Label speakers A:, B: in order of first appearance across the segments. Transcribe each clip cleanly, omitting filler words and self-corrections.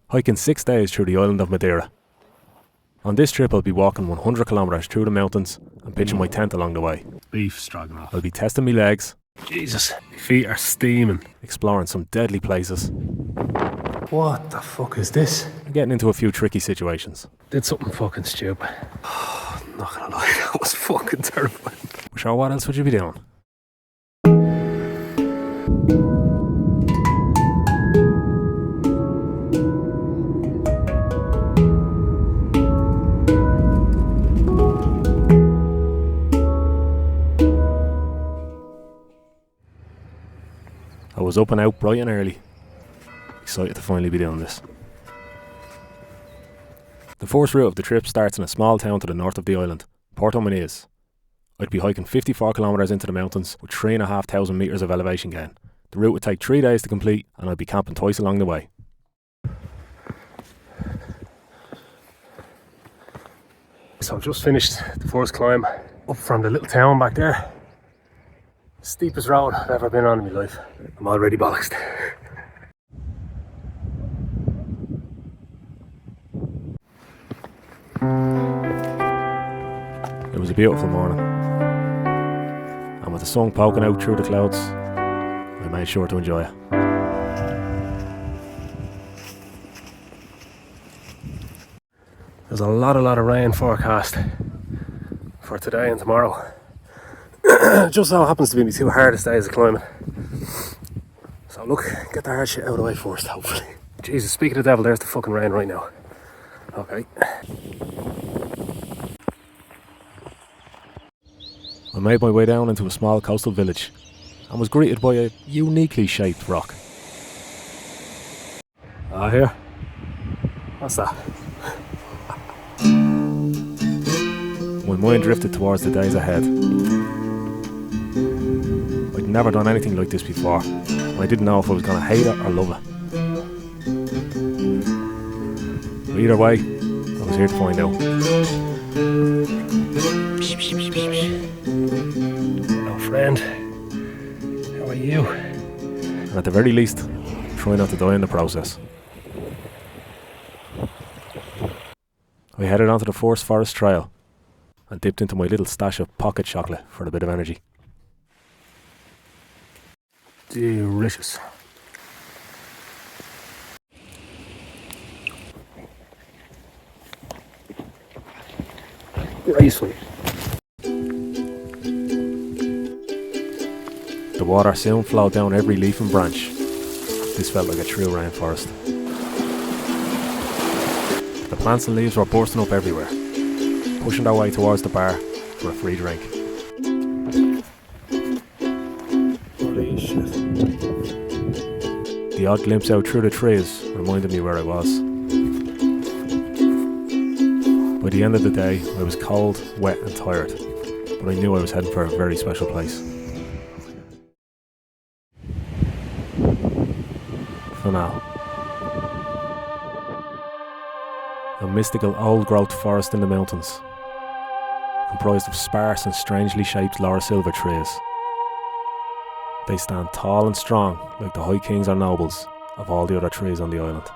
A: hiking 6 days through the Island of Madeira. On this trip I'll be walking 100 kilometres through the mountains and pitching my tent along the way.
B: Beef stroganoff.
A: I'll be testing my legs.
B: Jesus, my feet are steaming.
A: Exploring some deadly places.
B: What the fuck is this?
A: And getting into a few tricky situations.
B: Did something fucking stupid. I'm not gonna lie, that was fucking terrifying.
A: But sure, what else would you be doing? I was up and out bright and early, excited to finally be doing this. The first route of the trip starts in a small town to the north of the island, Porto Muniz. I'd be hiking 54 kilometres into the mountains with 3,500 metres of elevation gain. The route would take 3 days to complete and I'd be camping twice along the way.
B: So I've just finished the first climb up from the little town back there. Steepest road I've ever been on in my life. I'm already bollocksed.
A: It was a beautiful morning, and with the sun poking out through the clouds, I made sure to enjoy it.
B: There's a lot of rain forecast for today and tomorrow. Just so happens to be my 2 hardest days of climbing. So look, get the hard shit out of the way first, hopefully. Jesus, speaking of the devil, there's the fucking rain right now. Okay.
A: I made my way down into a small coastal village and was greeted by a uniquely shaped rock.
B: Here? What's that?
A: My mind drifted towards the days ahead. I'd never done anything like this before, and I didn't know if I was going to hate it or love it. But either way, I was here to find out.
B: Hello friend, how are you?
A: And at the very least, try not to die in the process. I headed onto the first forest trail and dipped into my little stash of pocket chocolate for a bit of energy.
B: Delicious. Graceful.
A: The water soon flowed down every leaf and branch. This felt like a true rainforest. The plants and leaves were bursting up everywhere, pushing their way towards the bar for a free drink.
B: Holy shit.
A: The odd glimpse out through the trees reminded me where I was. By the end of the day, I was cold, wet and tired, but I knew I was heading for a very special place. Final. A mystical old-growth forest in the mountains, comprised of sparse and strangely shaped Laura Silva trees. They stand tall and strong like the high kings or nobles of all the other trees on the island.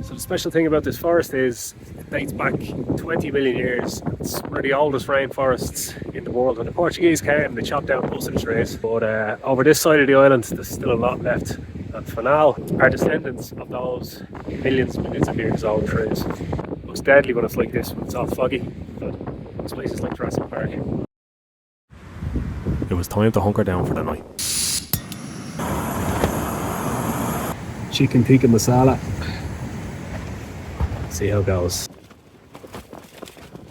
B: So the special thing about this forest is it dates back 20 million years. It's one of the oldest rainforests in the world. When the Portuguese came, they chopped down most of the trees. But over this side of the island, there's still a lot left. And for now, our descendants of those millions and millions of years old trees. It looks deadly when it's like this, when it's all foggy. But this place is like Jurassic Park.
A: It was time to hunker down for the night.
B: Chicken tikka masala. See how it goes.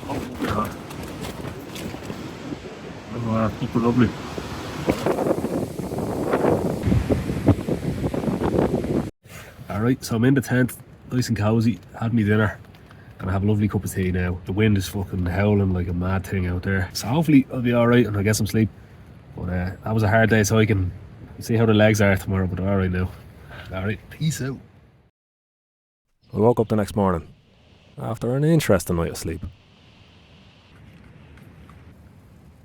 B: Oh god. Oh, super lovely. Alright, so I'm in the tent, nice and cozy, had me dinner, and I have a lovely cup of tea now. The wind is fucking howling like a mad thing out there. So hopefully I'll be alright and I'll get some sleep. But that was a hard day's hiking. We'll see how the legs are tomorrow, but they're alright now. Alright, peace out.
A: I woke up the next morning after an interesting night of sleep.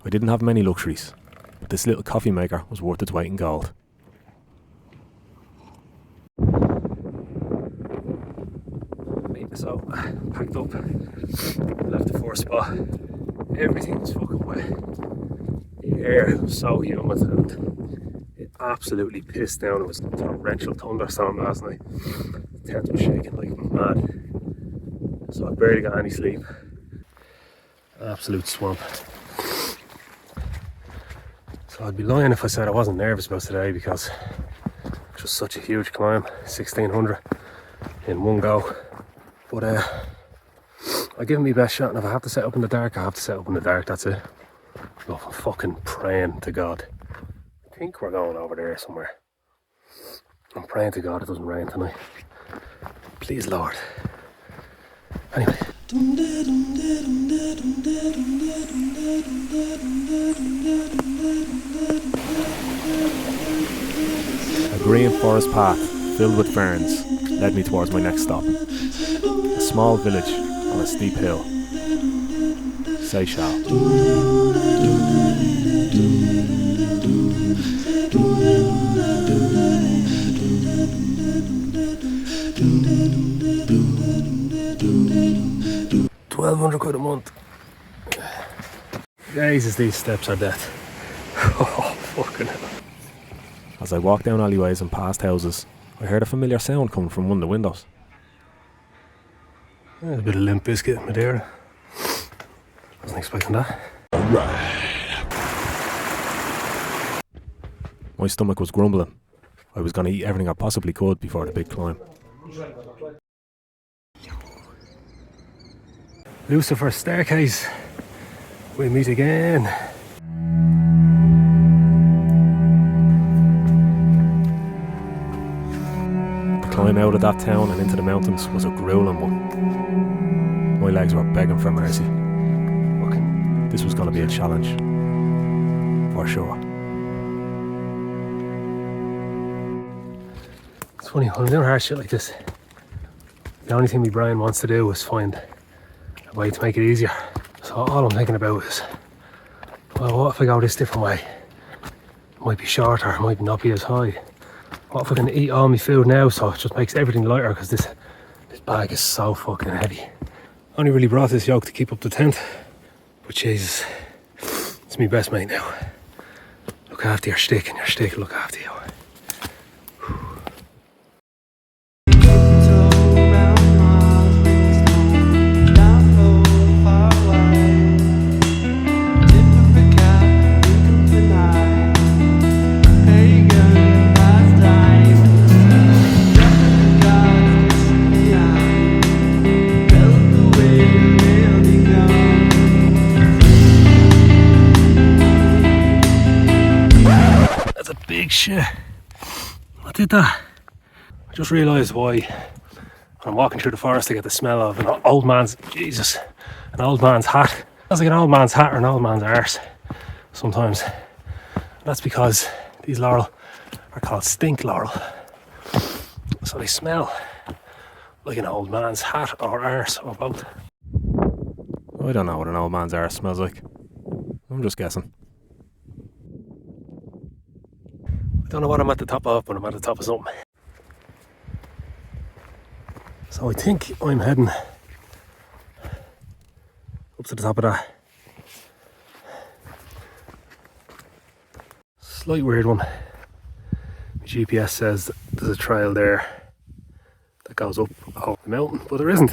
A: I didn't have many luxuries, but this little coffee maker was worth its weight in gold.
B: So, packed up, left the first spot. Everything was fucking wet. The air was so humid and it absolutely pissed down. It was a torrential thunderstorm last night. The tent was shaking like mad. So I barely got any sleep. Absolute swamp. So I'd be lying if I said I wasn't nervous about today because it was such a huge climb, 1600 in one go. But I give it my best shot, and if I have to set up in the dark, I have to set up in the dark, that's it. I'm fucking praying to God. I think we're going over there somewhere. I'm praying to God it doesn't rain tonight. Please, Lord. Anyway.
A: A green forest path filled with ferns led me towards my next stop. A small village on a steep hill. Seychelles.
B: £1,200 a month. Jesus, these steps are death. Oh, fucking hell.
A: As I walked down alleyways and past houses, I heard a familiar sound coming from one of the windows.
B: There's a bit of Limp Bizkit Madeira. Wasn't expecting that.
A: My stomach was grumbling. I was going to eat everything I possibly could before the big climb.
B: Lucifer's staircase. We meet again.
A: The climb out of that town and into the mountains was a grueling one. My legs were begging for mercy. This was going to be a challenge. For sure.
B: It's funny, when I'm doing hard shit like this, the only thing my brain wants to do is find a way to make it easier. So all I'm thinking about is, well, what if I go this different way? It might be shorter, it might not be as high. What if I can eat all my food now so it just makes everything lighter, because this bag is so fucking heavy. Only really brought this yoke to keep up the tent, but Jesus, it's my best mate now. Look after your stick and your stick will look after you. Big shit. I did that. I just realised why when I'm walking through the forest I get the smell of an old man's, Jesus, an old man's hat. That's like an old man's hat or an old man's arse sometimes. And that's because these laurel are called stink laurel. So they smell like an old man's hat or arse or both.
A: I don't know what an old man's arse smells like. I'm just guessing.
B: I don't know what I'm at the top of, but I'm at the top of something. So I think I'm heading up to the top of that. Slight weird one. My GPS says there's a trail there that goes up over the mountain, but there isn't.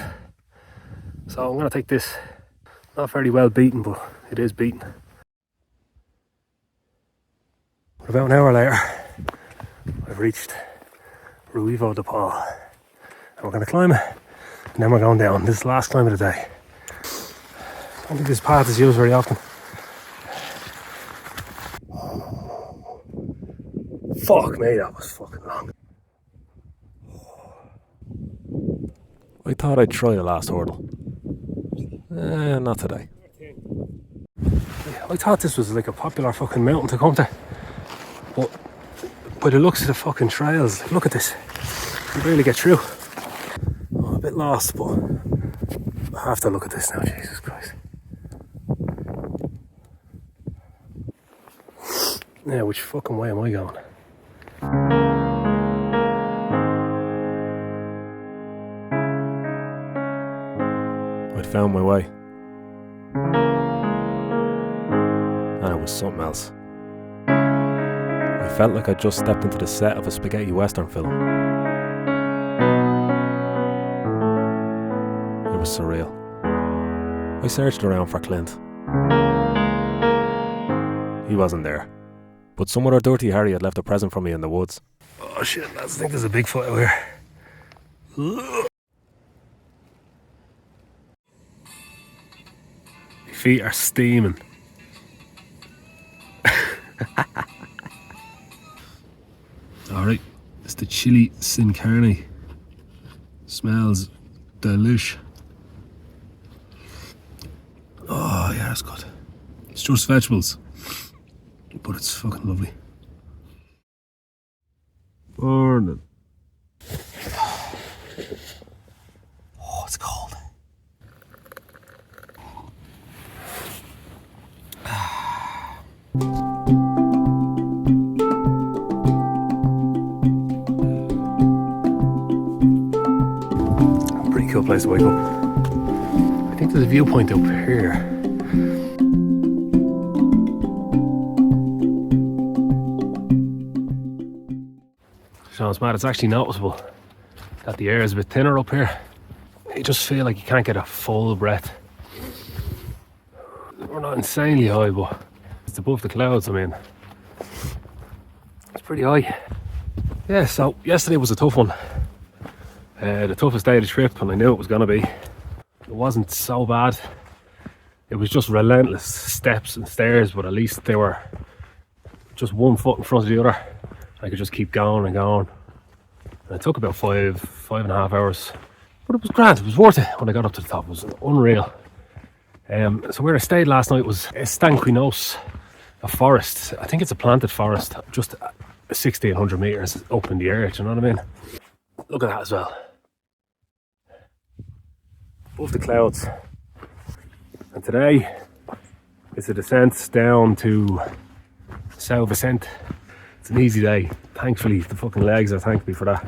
B: So I'm going to take this. Not very well beaten, but it is beaten. But about an hour later, I've reached Ruivo de Paul, and we're going to climb it, and then we're going down. This is the last climb of the day. I don't think this path is used very often. Fuck me, that was fucking long.
A: I thought I'd try the last hurdle. Not today.
B: I thought this was like a popular fucking mountain to come to, but by the looks of the fucking trails, look at this. You can barely get through. I'm a bit lost, but I have to look at this now, Jesus Christ. Now, which fucking way am I going?
A: I'd found my way. And it was something else. I felt like I'd just stepped into the set of a spaghetti western film. It was surreal. I searched around for Clint. He wasn't there. But some other dirty Harry had left a present for me in the woods.
B: Oh shit, lads, I think there's a Bigfoot out here. Ugh. My feet are steaming. Alright, it's the chili sin carne. Smells delish. Oh yeah, it's good. It's just vegetables, but it's fucking lovely. Morning. Oh, it's cold. Pretty cool place to wake up. I think there's a viewpoint up here. So it's mad, it's actually noticeable that the air is a bit thinner up here. You just feel like you can't get a full breath. We're not insanely high, but it's above the clouds, I mean. It's pretty high. Yeah, so yesterday was a tough one. The toughest day of the trip, and I knew it was gonna be. It wasn't so bad. It was just relentless steps and stairs, but at least they were just one foot in front of the other. I could just keep going and going. And it took about five and a half hours. But it was grand, it was worth it when I got up to the top. It was unreal. So where I stayed last night was Estanquinos, a forest. I think it's a planted forest, just 1,600 metres up in the air, do you know what I mean? Look at that as well. Above the clouds. And today is a descent down to São Vicente. It's an easy day. Thankfully, the fucking legs are thanking me for that.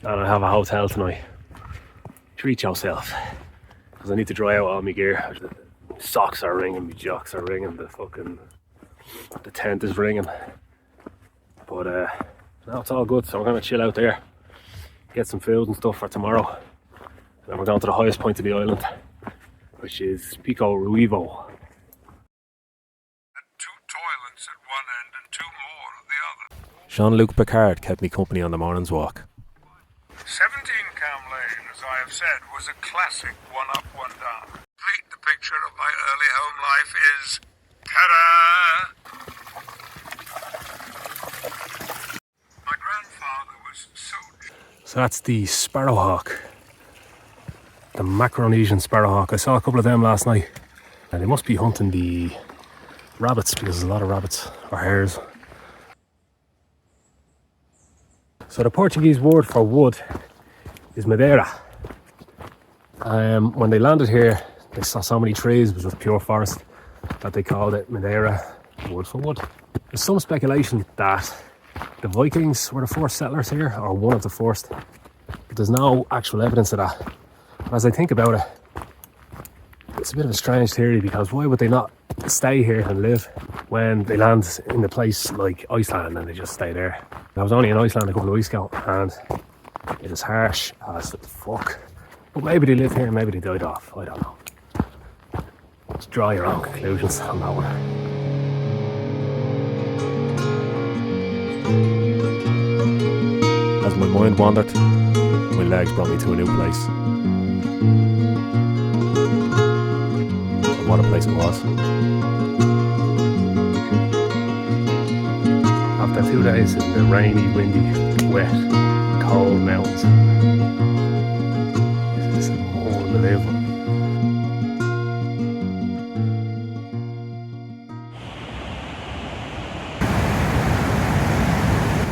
B: And I have a hotel tonight. Treat yourself. Because I need to dry out all my gear. My socks are ringing, my jocks are ringing, the tent is ringing. But now it's all good, so we're going to chill out there. Get some food and stuff for tomorrow. And then we're going to the highest point of the island, which is Pico Ruivo.
A: Jean-Luc Picard kept me company on the morning's walk.
C: 17 Cam Lane, as I have said, was a classic one-up, one-down. Complete the picture of my early home life is terror. My grandfather was so...
B: So that's the sparrowhawk. The Macaronesian sparrowhawk. I saw a couple of them last night. And they must be hunting the rabbits, because there's a lot of rabbits or hares. So the Portuguese word for wood is Madeira. When they landed here, they saw so many trees, it was just pure forest, that they called it Madeira, word for wood. There's some speculation that the Vikings were the first settlers here, or one of the first, but there's no actual evidence of that. But as I think about it, it's a bit of a strange theory, because why would they not stay here and live when they land in a place like Iceland and they just stay there? I was only in Iceland a couple of weeks ago and it is harsh as fuck. But maybe they live here, maybe they died off, I don't know. Just draw your own conclusions on that one.
A: As my mind wandered, my legs brought me to a new place. And what a place it was.
B: After 2 days in the rainy, windy, wet, cold mountains, this is unbelievable.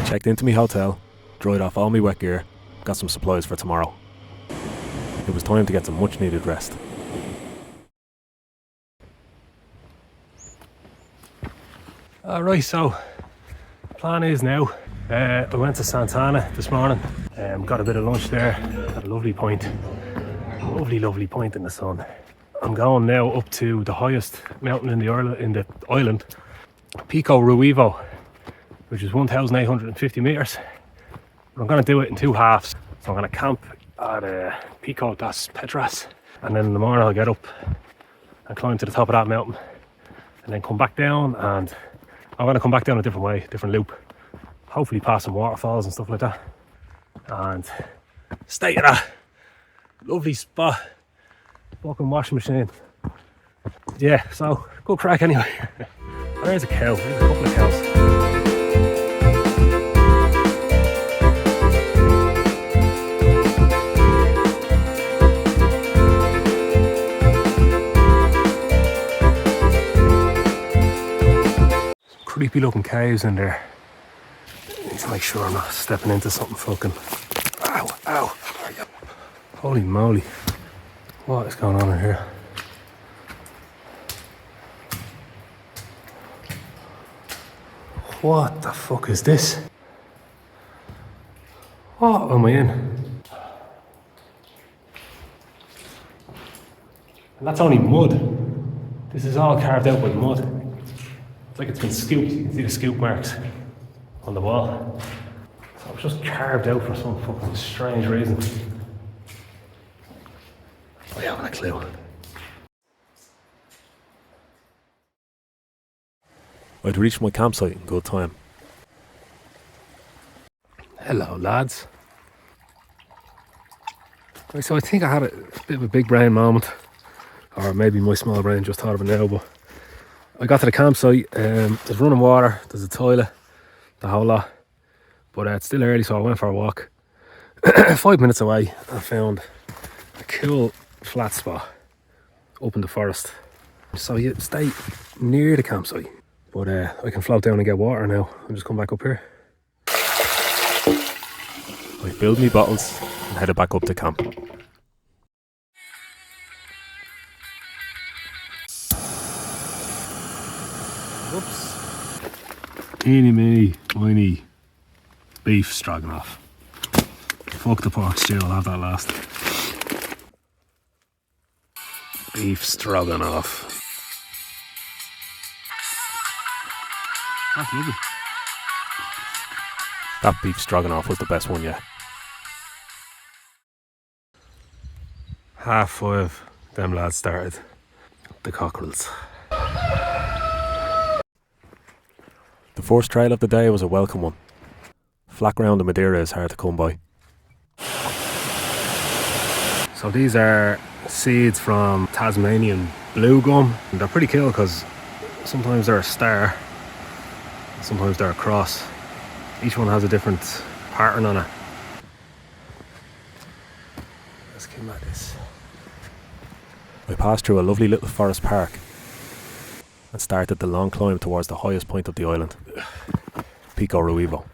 A: Checked into my hotel, dried off all my wet gear, got some supplies for tomorrow. It was time to get some much needed rest.
B: Right, so plan is now, I went to Santana this morning, got a bit of lunch there, had a lovely point, lovely point in the sun. I'm going now up to the highest mountain in the island, Pico Ruivo, which is 1,850 metres. But I'm going to do it in two halves. So I'm going to camp at Pico das Pedras, and then in the morning I'll get up and climb to the top of that mountain, and then come back down, and I'm going to come back down a different way, different loop, hopefully past some waterfalls and stuff like that, and stay at that lovely spot. Fucking washing machine. Yeah, so good crack anyway. There's a cow, there's a couple of cows. Creepy looking caves in there. I need to make sure I'm not stepping into something fucking. Ow. Holy moly. What is going on in here? What the fuck is this? What am I in? And that's only mud. This is all carved out by mud. It's like it's been scooped. You can see the scoop marks on the wall. So it was just carved out for some fucking strange reason. I haven't a clue.
A: I'd reached my campsite in good time.
B: Hello, lads. Right, so I think I had a bit of a big brain moment, or maybe my small brain just thought of it now, but I got to the campsite, there's running water, there's a toilet, the whole lot, but it's still early, so I went for a walk. 5 minutes away, I found a cool flat spot up in the forest. So you stay near the campsite, but I can float down and get water now and just come back up here.
A: I filled me bottles and headed back up to camp.
B: Whoops. Eeny, meeny, miny beef stroganoff. Fuck the pork stew, I'll have that last. Beef stroganoff. That's lovely.
A: That beef stroganoff was the best one yet.
B: 5:30, them lads started the cockerels.
A: The first trail of the day was a welcome one. Flat ground in Madeira is hard to come by.
B: So these are seeds from Tasmanian blue gum. And they're pretty cool because sometimes they're a star, sometimes they're a cross. Each one has a different pattern on it. Let's come at this.
A: I passed through a lovely little forest park and started the long climb towards the highest point of the island, Pico Ruivo.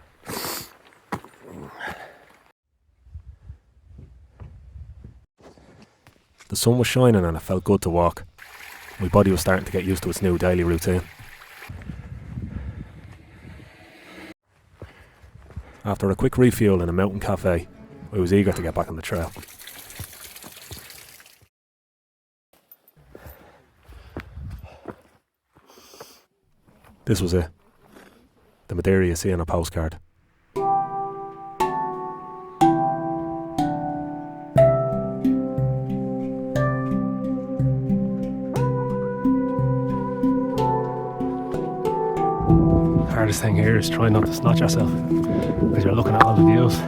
A: The sun was shining and it felt good to walk. My body was starting to get used to its new daily routine. After a quick refuel in a mountain cafe, I was eager to get back on the trail. This was it. The Madeira you see on a postcard.
B: Hardest thing here is trying not to snatch yourself because you're looking at all the views.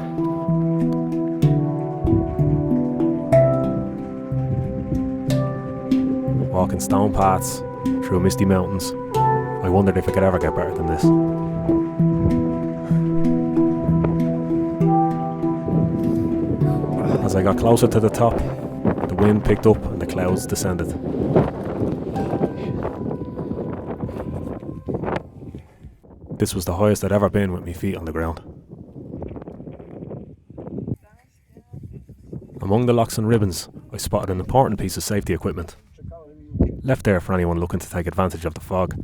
A: Walking stone paths through misty mountains. I wondered if it could ever get better than this. As I got closer to the top, the wind picked up and the clouds descended. This was the highest I'd ever been with my feet on the ground. Among the locks and ribbons, I spotted an important piece of safety equipment. Left there for anyone looking to take advantage of the fog.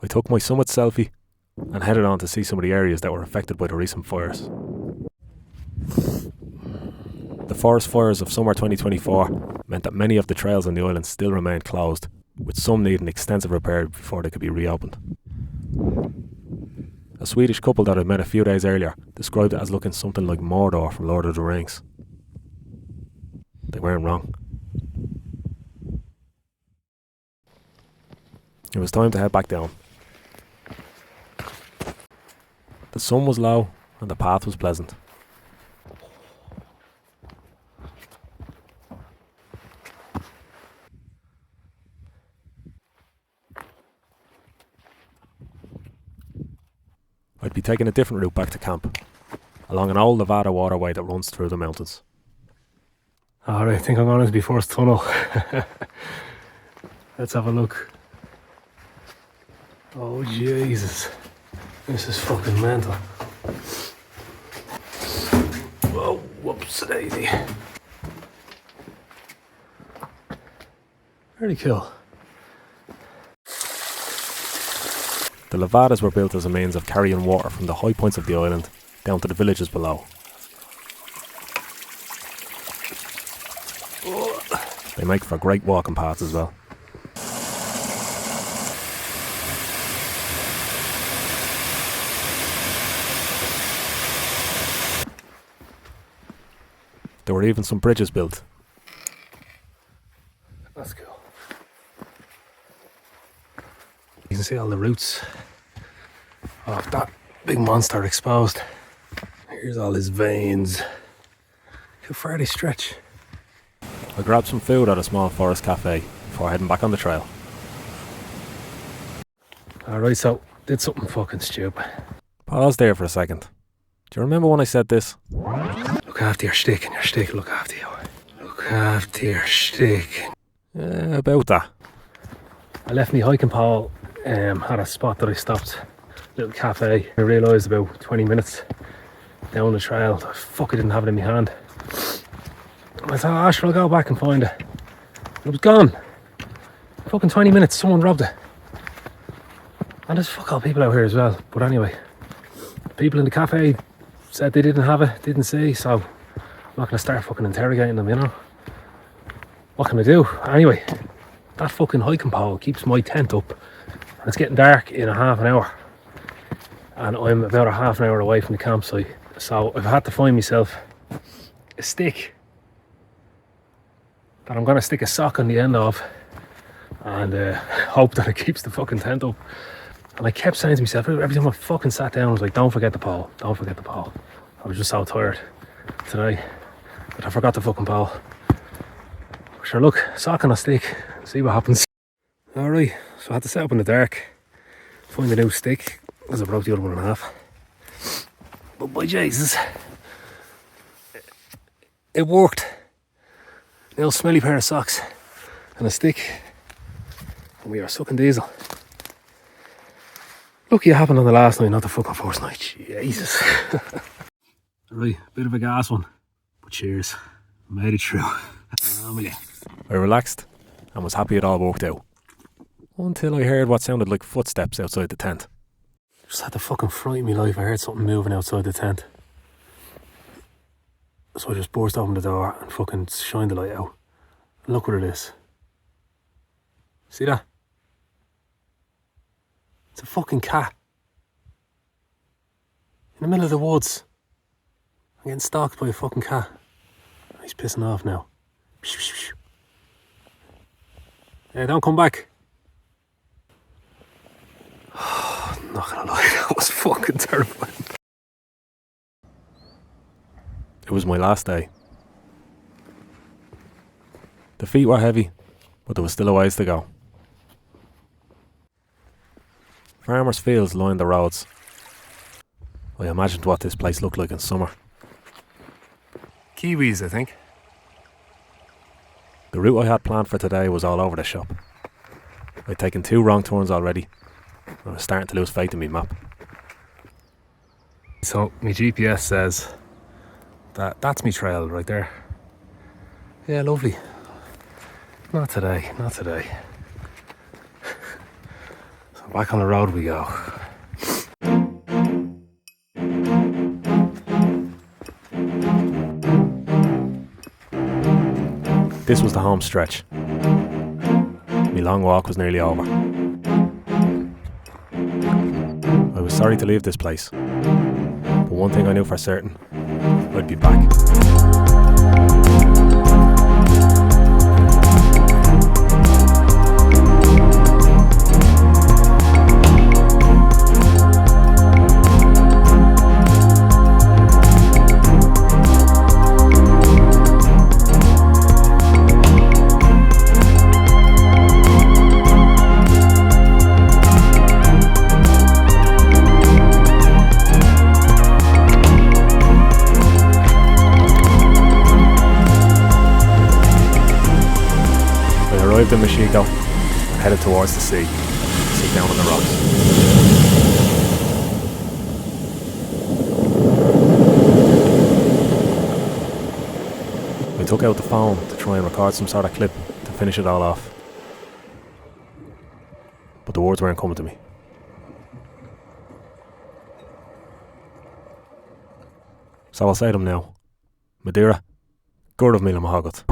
A: I took my summit selfie and headed on to see some of the areas that were affected by the recent fires. The forest fires of summer 2024 meant that many of the trails on the island still remained closed, with some needing extensive repair before they could be reopened. A Swedish couple that I met a few days earlier described it as looking something like Mordor from Lord of the Rings. They weren't wrong. It was time to head back down. The sun was low and the path was pleasant. I'd be taking a different route back to camp, along an old Nevada waterway that runs through the mountains.
B: Alright, I think I'm going into the first tunnel. Let's have a look. Oh Jesus, this is fucking mental. Whoa, whoops daisy. Very cool.
A: The levadas were built as a means of carrying water from the high points of the island down to the villages below. They make for great walking paths as well. There were even some bridges built.
B: That's cool. You can see all the roots of that big monster exposed. Here's all his veins. How far they stretch.
A: I grabbed some food at a small forest cafe before heading back on the trail.
B: Alright, so did something fucking stupid.
A: Pause there for a second. Do you remember when I said this?
B: Look after your stick and your stick look after you. Look after your stick.
A: About that.
B: I left me hiking pole at a spot that I stopped. Little cafe. I realised about 20 minutes down the trail, I didn't have it in my hand. I thought, sure, I'll go back and find it. It was gone. Fucking 20 minutes, someone robbed it. And there's fuck all people out here as well. But anyway, the people in the cafe said they didn't have it, didn't see, so I'm not going to start fucking interrogating them, you know. What can I do? Anyway, that fucking hiking pole keeps my tent up. And it's getting dark in a half an hour. And I'm about a half an hour away from the campsite. So I've had to find myself a stick that I'm going to stick a sock on the end of and hope that it keeps the fucking tent up. And I kept saying to myself, every time I fucking sat down, I was like, don't forget the pole, don't forget the pole. I was just so tired today that I forgot the fucking pole. Sure, look, sock on a stick, see what happens. Alright, so I had to set up in the dark, find a new stick, because I broke the other one in half. But by Jesus, it worked. An old smelly pair of socks and a stick, and we are sucking diesel. Lucky it happened on the last night, not the fucking first night. Jesus. Right, bit of a gas one, but cheers. Made it through.
A: I relaxed and was happy it all worked out. Until I heard what sounded like footsteps outside the tent.
B: Just had to fucking frighten me life. I heard something moving outside the tent. So I just burst open the door and fucking shined the light out. And look what it is. See that? It's a fucking cat. In the middle of the woods. I'm getting stalked by a fucking cat. He's pissing off now. Hey, don't come back. I'm not gonna lie, that was fucking terrifying.
A: It was my last day. The feet were heavy, but there was still a ways to go. Farmers' fields lined the roads. I imagined what this place looked like in summer. Kiwis, I think. The route I had planned for today was all over the shop. I'd taken 2 wrong turns already. I was starting to lose faith in my map.
B: So, my GPS says that's my trail right there. Yeah, lovely. Not today, not today. Back on the road we go.
A: This was the home stretch. My long walk was nearly over. I was sorry to leave this place, but one thing I knew for certain, I'd be back. Arrived in Mexico and headed towards the sea, sit down on the rocks. I took out the phone to try and record some sort of clip to finish it all off, but the words weren't coming to me. So I'll say them now. Madeira, Gord of Mila Mahagat.